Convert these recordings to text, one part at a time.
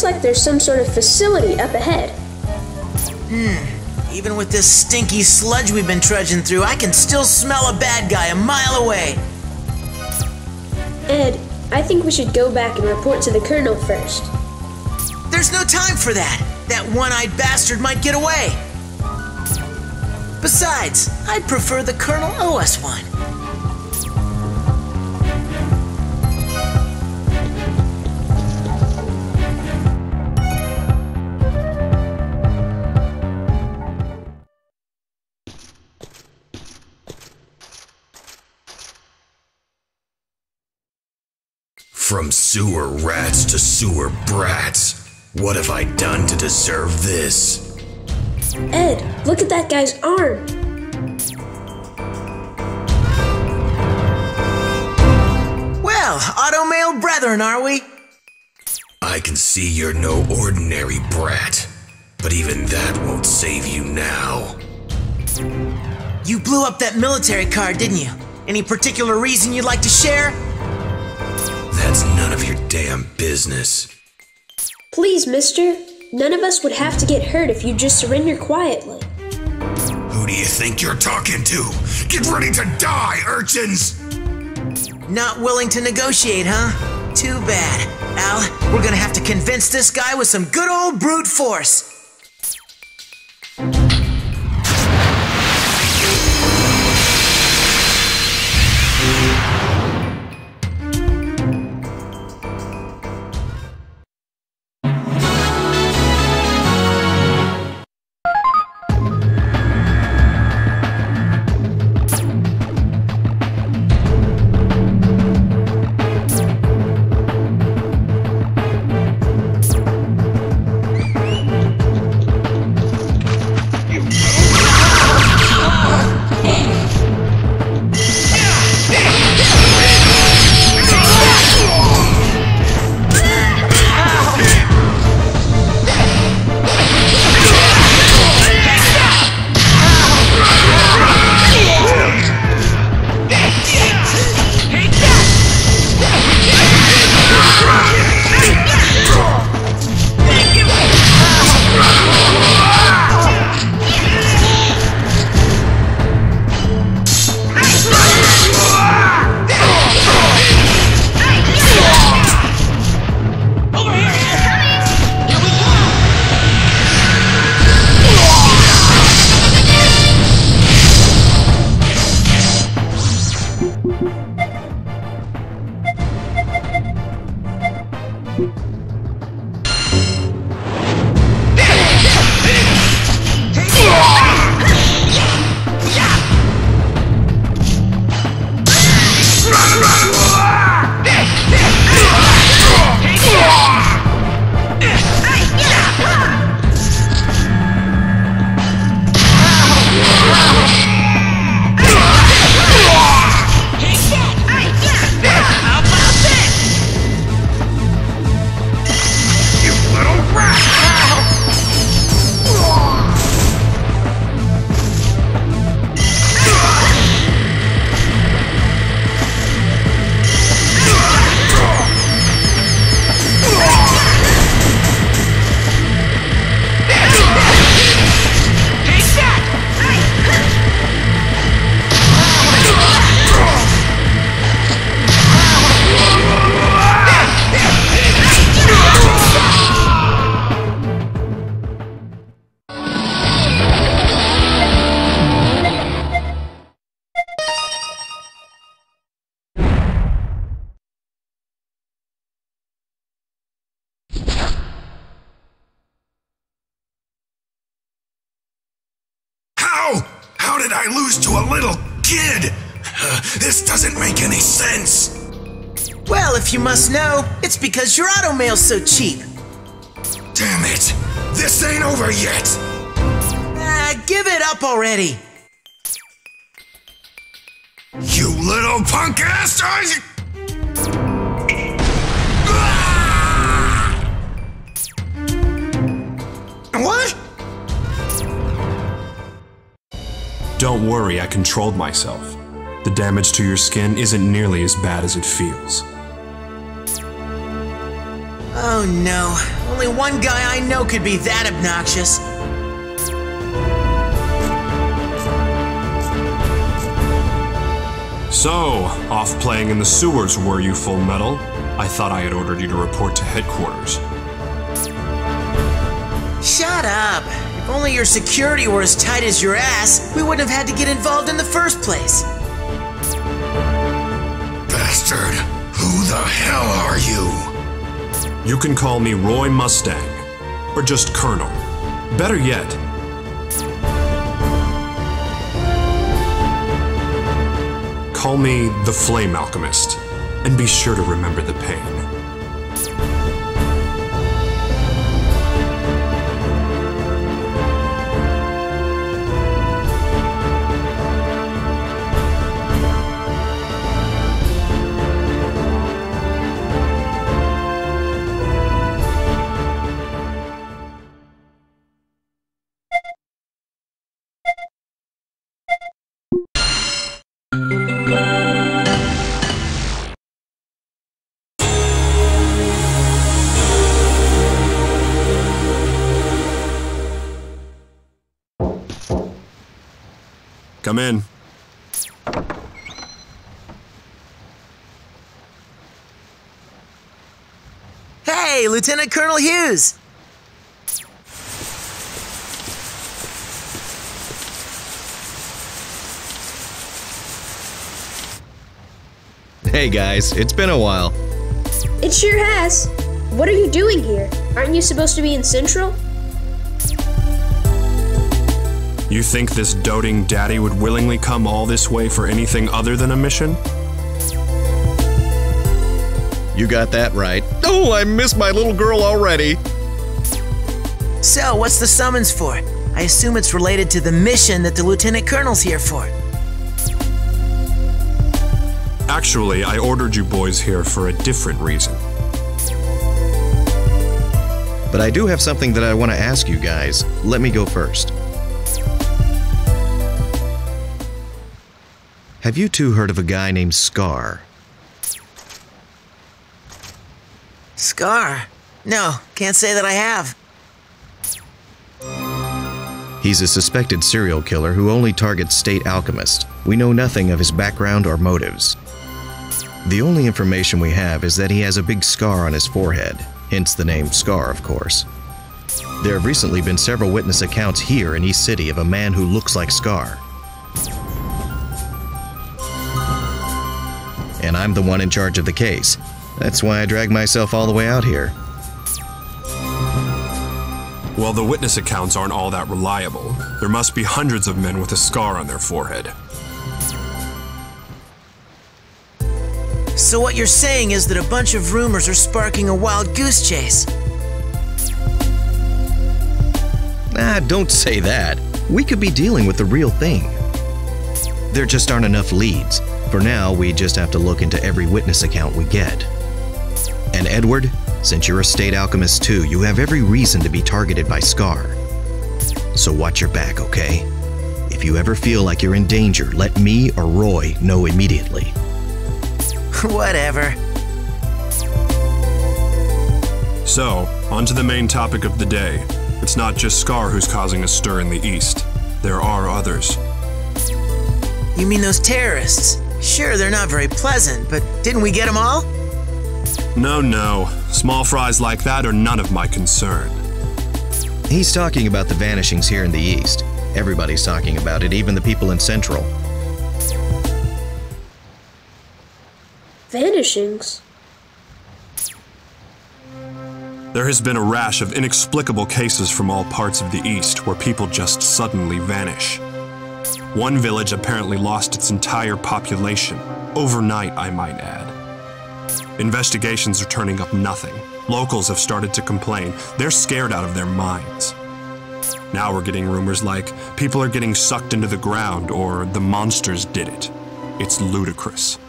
like there's some sort of facility up ahead. Even with this stinky sludge we've been trudging through, I can still smell a bad guy a mile away. Ed, I think we should go back and report to the Colonel first. There's no time for that. That one-eyed bastard might get away. Besides, I'd prefer the Colonel owe us one. From sewer rats to sewer brats, what have I done to deserve this? Ed, look at that guy's arm. Well, auto-mail brethren, are we? I can see you're no ordinary brat, but even that won't save you now. You blew up that military car, didn't you? Any particular reason you'd like to share? That's none of your damn business. Please, mister. None of us would have to get hurt if you just surrender quietly. Who do you think you're talking to? Get ready to die, urchins! Not willing to negotiate, huh? Too bad. Al, we're gonna have to convince this guy with some good old brute force. How did I lose to a little kid? This doesn't make any sense. Well, if you must know, it's because your auto mail's so cheap. Damn it! This ain't over yet! Give it up already! You little punk ass! What? Don't worry, I controlled myself. The damage to your skin isn't nearly as bad as it feels. Oh no, only one guy I know could be that obnoxious. So, off playing in the sewers were you, Fullmetal? I thought I had ordered you to report to headquarters. Shut up! If only your security were as tight as your ass, we wouldn't have had to get involved in the first place. Bastard, who the hell are you? You can call me Roy Mustang, or just Colonel. Better yet, call me the Flame Alchemist, and be sure to remember the pain. Come in. Hey, Lieutenant Colonel Hughes! Hey guys, it's been a while. It sure has. What are you doing here? Aren't you supposed to be in Central? You think this doting daddy would willingly come all this way for anything other than a mission? You got that right. Oh, I miss my little girl already. So, what's the summons for? I assume it's related to the mission that the Lieutenant Colonel's here for. Actually, I ordered you boys here for a different reason. But I do have something that I want to ask you guys. Let me go first. Have you two heard of a guy named Scar? Scar? No, can't say that I have. He's a suspected serial killer who only targets state alchemists. We know nothing of his background or motives. The only information we have is that he has a big scar on his forehead, hence the name Scar, of course. There have recently been several witness accounts here in East City of a man who looks like Scar. And I'm the one in charge of the case. That's why I dragged myself all the way out here. Well, the witness accounts aren't all that reliable. There must be hundreds of men with a scar on their forehead. So what you're saying is that a bunch of rumors are sparking a wild goose chase. Ah, don't say that. We could be dealing with the real thing. There just aren't enough leads. For now, we just have to look into every witness account we get. And Edward, since you're a state alchemist too, you have every reason to be targeted by Scar. So watch your back, okay? If you ever feel like you're in danger, let me or Roy know immediately. Whatever. So, on to the main topic of the day. It's not just Scar who's causing a stir in the East. There are others. You mean those terrorists? Sure, they're not very pleasant, but didn't we get them all? No. Small fries like that are none of my concern. He's talking about the vanishings here in the East. Everybody's talking about it, even the people in Central. Vanishings? There has been a rash of inexplicable cases from all parts of the East where people just suddenly vanish. One village apparently lost its entire population, overnight I might add. Investigations are turning up nothing. Locals have started to complain. They're scared out of their minds. Now we're getting rumors like people are getting sucked into the ground or the monsters did it. It's ludicrous.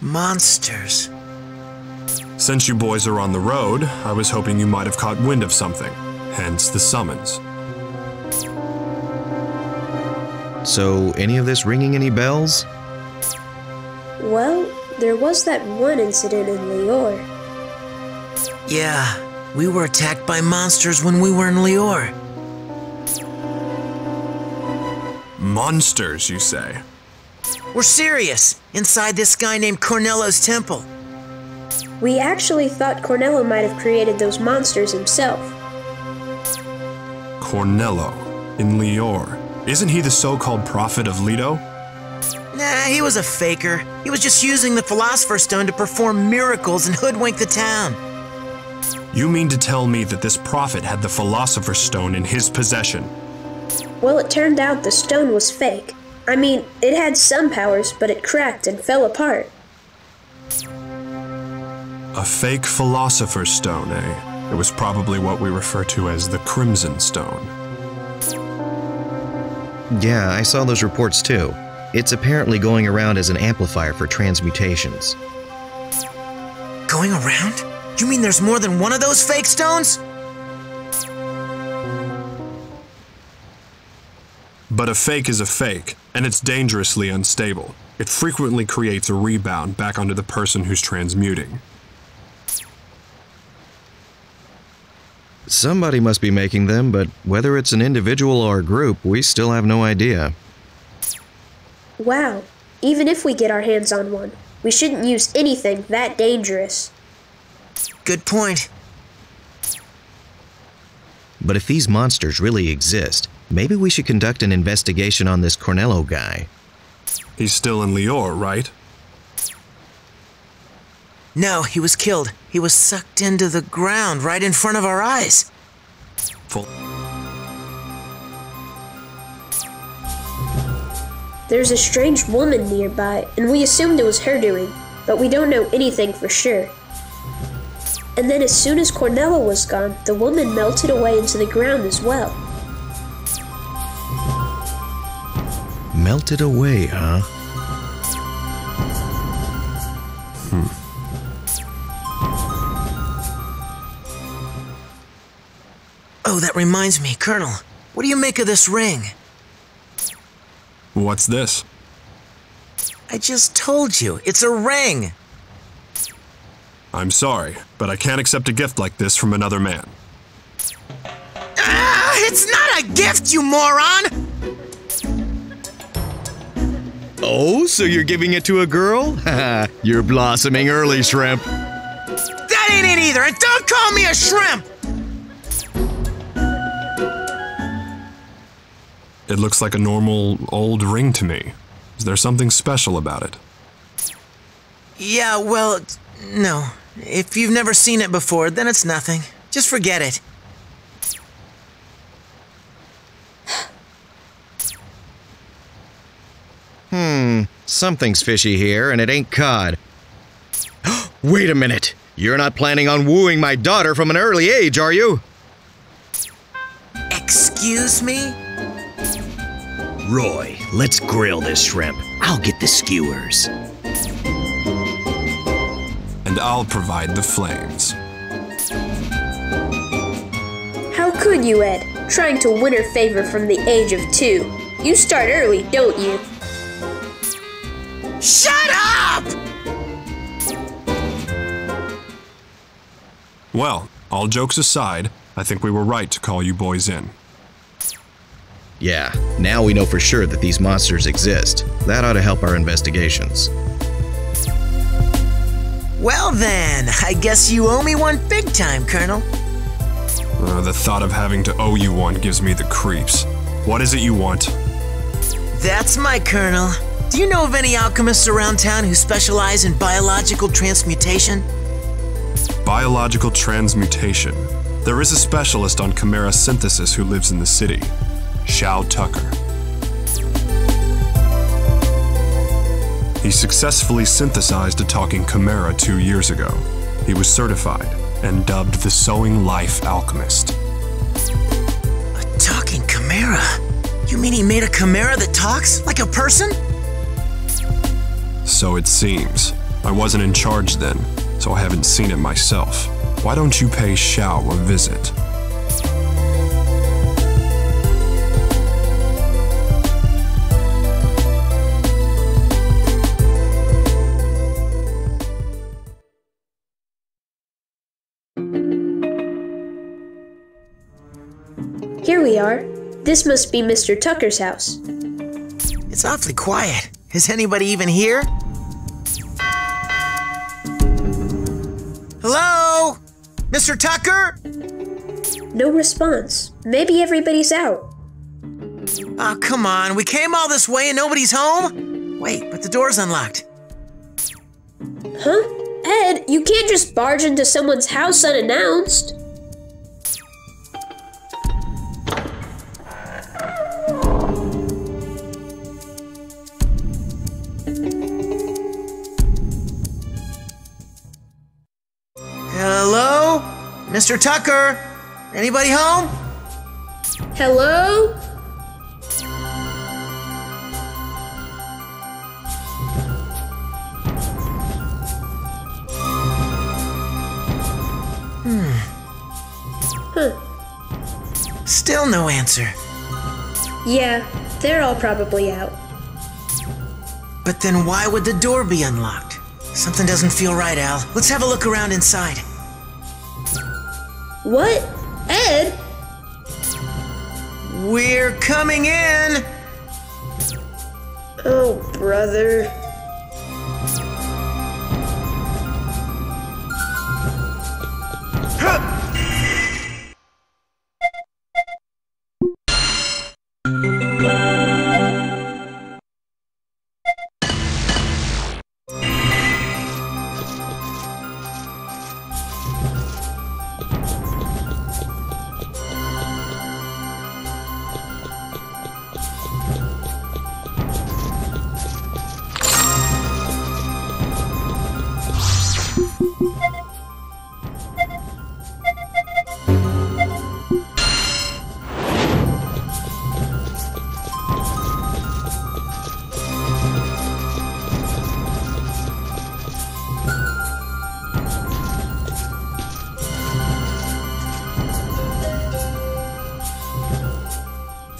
Monsters. Since you boys are on the road, I was hoping you might have caught wind of something, hence the summons. So, any of this ringing any bells? Well, There was that one incident in Lior. Yeah, we were attacked by monsters when we were in Lior. Monsters, you say? We're serious. Inside this guy named Cornello's temple. We actually thought Cornello might have created those monsters himself. Cornello, in Lior. Isn't he the so-called prophet of Lido? Nah, he was a faker. He was just using the Philosopher's Stone to perform miracles and hoodwink the town. You mean to tell me that this prophet had the Philosopher's Stone in his possession? Well, it turned out the stone was fake. I mean, it had some powers, but it cracked and fell apart. A fake Philosopher's Stone, eh? It was probably what we refer to as the Crimson Stone. Yeah, I saw those reports too. It's apparently going around as an amplifier for transmutations. Going around? You mean there's more than one of those fake stones? But a fake is a fake, and it's dangerously unstable. It frequently creates a rebound back onto the person who's transmuting. Somebody must be making them, but whether it's an individual or a group, we still have no idea. Wow, even if we get our hands on one, we shouldn't use anything that dangerous. Good point. But if these monsters really exist, maybe we should conduct an investigation on this Cornello guy. He's still in Lior, right? No, he was killed. He was sucked into the ground right in front of our eyes. There's a strange woman nearby, and we assumed it was her doing, but we don't know anything for sure. And then as soon as Cornello was gone, the woman melted away into the ground as well. Melted away, huh? Oh, that reminds me, Colonel. What do you make of this ring? What's this? I just told you, it's a ring. I'm sorry, but I can't accept a gift like this from another man. Ah, it's not a gift, you moron! Oh, so you're giving it to a girl? Haha, you're blossoming early, Shrimp. That ain't it either, and don't call me a shrimp! It looks like a normal old ring to me. Is there something special about it? Yeah, well, no. If you've never seen it before, then it's nothing. Just forget it. Something's fishy here, and it ain't cod. Wait a minute! You're not planning on wooing my daughter from an early age, are you? Excuse me? Roy, let's grill this shrimp. I'll get the skewers. And I'll provide the flames. How could you, Ed? Trying to win her favor from the age of 2. You start early, don't you? Shut up! Well, all jokes aside, I think we were right to call you boys in. Yeah, now we know for sure that these monsters exist. That ought to help our investigations. Well then, I guess you owe me one big time, Colonel. The thought of having to owe you one gives me the creeps. What is it you want? That's my Colonel. Do you know of any alchemists around town who specialize in biological transmutation? Biological transmutation. There is a specialist on chimera synthesis who lives in the city. Shao Tucker. He successfully synthesized a talking chimera 2 years ago. He was certified and dubbed the Sowing Life Alchemist. A talking chimera? You mean he made a chimera that talks like a person? So it seems. I wasn't in charge then, so I haven't seen it myself. Why don't you pay Shao a visit? we are. This must be Mr. Tucker's house. It's awfully quiet. Is anybody even here? Hello? Mr. Tucker? No response. Maybe everybody's out. Oh, come on. We came all this way and nobody's home? Wait, but the door's unlocked. Huh? Ed, you can't just barge into someone's house unannounced. Hello? Mr. Tucker? Anybody home? Hello? Still no answer. Yeah, they're all probably out. But then why would the door be unlocked? Something doesn't feel right, Al. Let's have a look around inside. What? Ed? We're coming in! Oh, brother.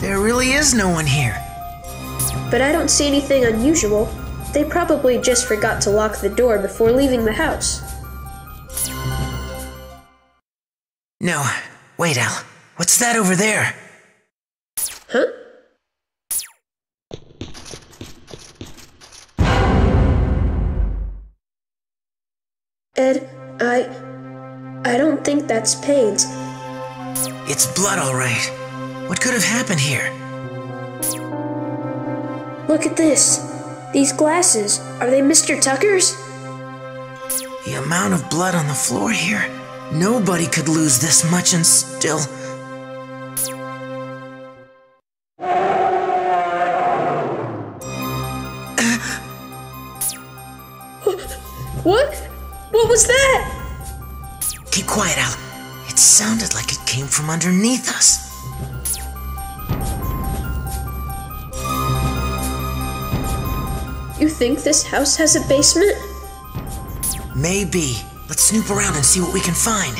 There really is no one here. But I don't see anything unusual. They probably just forgot to lock the door before leaving the house. No. Wait, Al. What's that over there? Huh? Ed, I don't think that's paint. It's blood, all right. What could have happened here? Look at this. These glasses. Are they Mr. Tucker's? The amount of blood on the floor here. Nobody could lose this much and still... What? What was that? Keep quiet, Al. It sounded like it came from underneath us. You think this house has a basement? Maybe. Let's snoop around and see what we can find.